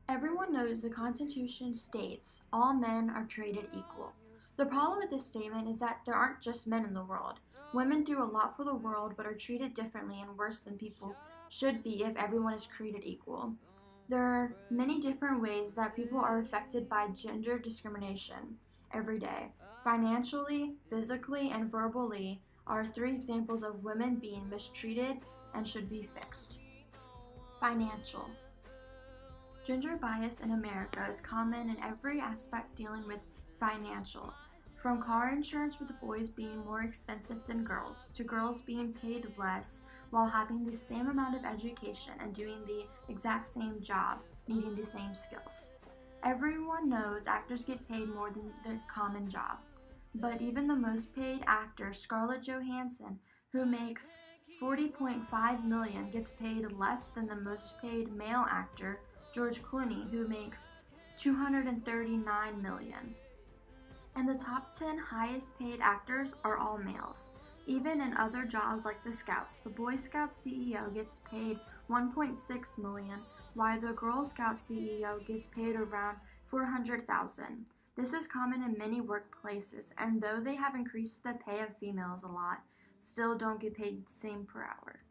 Everyone knows the Constitution states all men are created equal. The problem with this statement is that there aren't just men in the world. Women do a lot for the world but are treated differently and worse than people should be if everyone is created equal. There are many different ways that people are affected by gender discrimination every day. Financially, physically, and verbally are three examples of women being mistreated and should be fixed. Financial. Gender bias in America is common in every aspect dealing with financial, from car insurance with boys being more expensive than girls, to girls being paid less while having the same amount of education and doing the exact same job, needing the same skills. Everyone knows actors get paid more than the common job, but even the most paid actor, Scarlett Johansson, who makes $40.5 million, gets paid less than the most paid male actor, George Clooney, who makes $239 million. And the top 10 highest paid actors are all males. Even in other jobs like the Scouts, the Boy Scout CEO gets paid $1.6 million, while the Girl Scout CEO gets paid around $400,000. This is common in many workplaces, and though they have increased the pay of females a lot, still don't get paid the same per hour.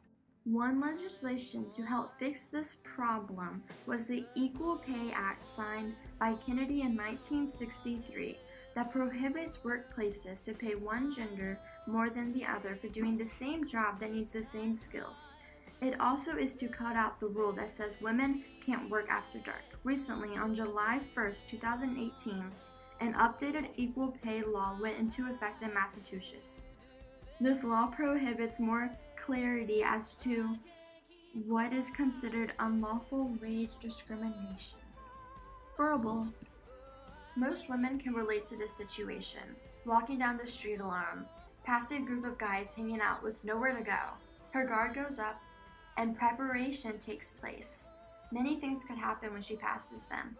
One legislation to help fix this problem was the Equal Pay Act signed by Kennedy in 1963 that prohibits workplaces to pay one gender more than the other for doing the same job that needs the same skills. It also is to cut out the rule that says women can't work after dark. Recently, on July 1st, 2018, an updated equal pay law went into effect in Massachusetts. This law prohibits more clarity as to what is considered unlawful wage discrimination. Verbal. Most women can relate to this situation. Walking down the street alone, past a group of guys hanging out with nowhere to go. Her guard goes up, and preparation takes place. Many things could happen when she passes them.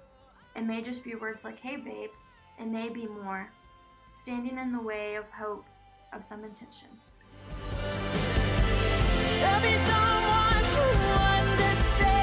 It may just be words like, "Hey babe," it may be more, standing in the way of hope of some intention. There'll be someone who understands.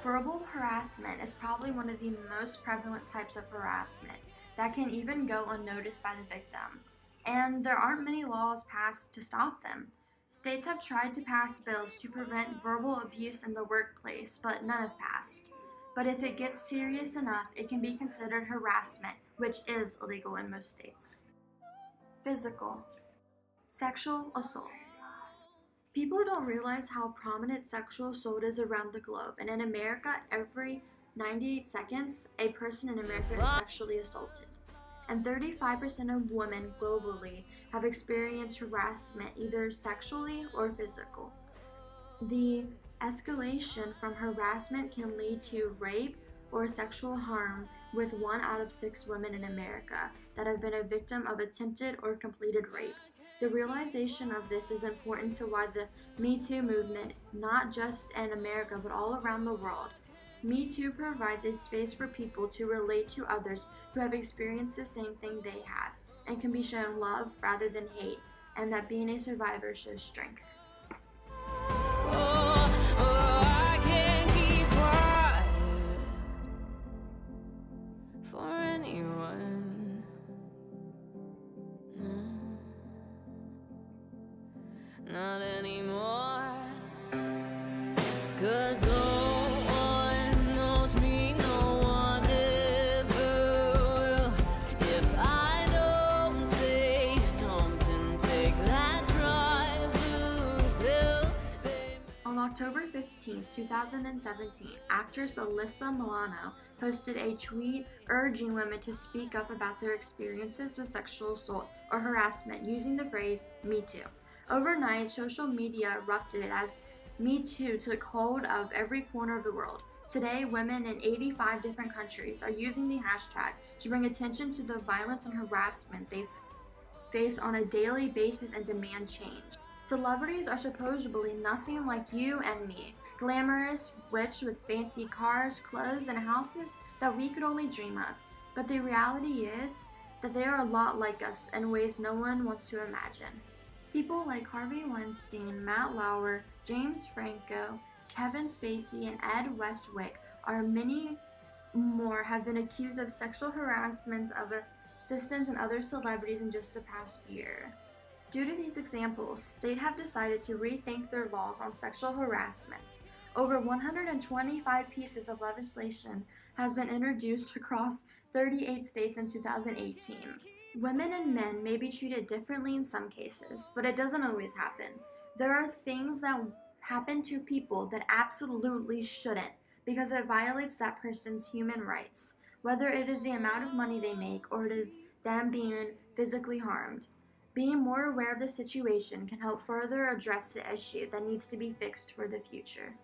Verbal harassment is probably one of the most prevalent types of harassment that can even go unnoticed by the victim, and there aren't many laws passed to stop them. States have tried to pass bills to prevent verbal abuse in the workplace, but none have passed. But if it gets serious enough, it can be considered harassment, which is illegal in most states. Physical. Sexual assault. People don't realize how prominent sexual assault is around the globe, and in America, every 98 seconds, a person in America is sexually assaulted. And 35% of women globally have experienced harassment, either sexually or physical. The escalation from harassment can lead to rape or sexual harm, with 1 out of 6 women in America that have been a victim of attempted or completed rape. The realization of this is important to why the Me Too movement, not just in America but all around the world. Me Too provides a space for people to relate to others who have experienced the same thing they have, and can be shown love rather than hate, and that being a survivor shows strength. I can't keep quiet for anyone. No, not anymore. 'Cause no one knows me, no one ever will. If I don't say something, take that dry blue pill. On October 15, 2017, actress Alyssa Milano posted a tweet urging women to speak up about their experiences with sexual assault or harassment using the phrase "Me Too." Overnight, social media erupted as Me Too took hold of every corner of the world. Today, women in 85 different countries are using the hashtag to bring attention to the violence and harassment they face on a daily basis and demand change. Celebrities are supposedly nothing like you and me, glamorous, rich with fancy cars, clothes, and houses that we could only dream of. But the reality is, that they are a lot like us in ways no one wants to imagine. People like Harvey Weinstein, Matt Lauer, James Franco, Kevin Spacey, and Ed Westwick are many more have been accused of sexual harassment of assistants and other celebrities in just the past year. Due to these examples, states have decided to rethink their laws on sexual harassment. Over 125 pieces of legislation has been introduced across 38 states in 2018. Women and men may be treated differently in some cases, but it doesn't always happen. There are things that happen to people that absolutely shouldn't, because it violates that person's human rights, whether it is the amount of money they make or it is them being physically harmed. Being more aware of the situation can help further address the issue that needs to be fixed for the future.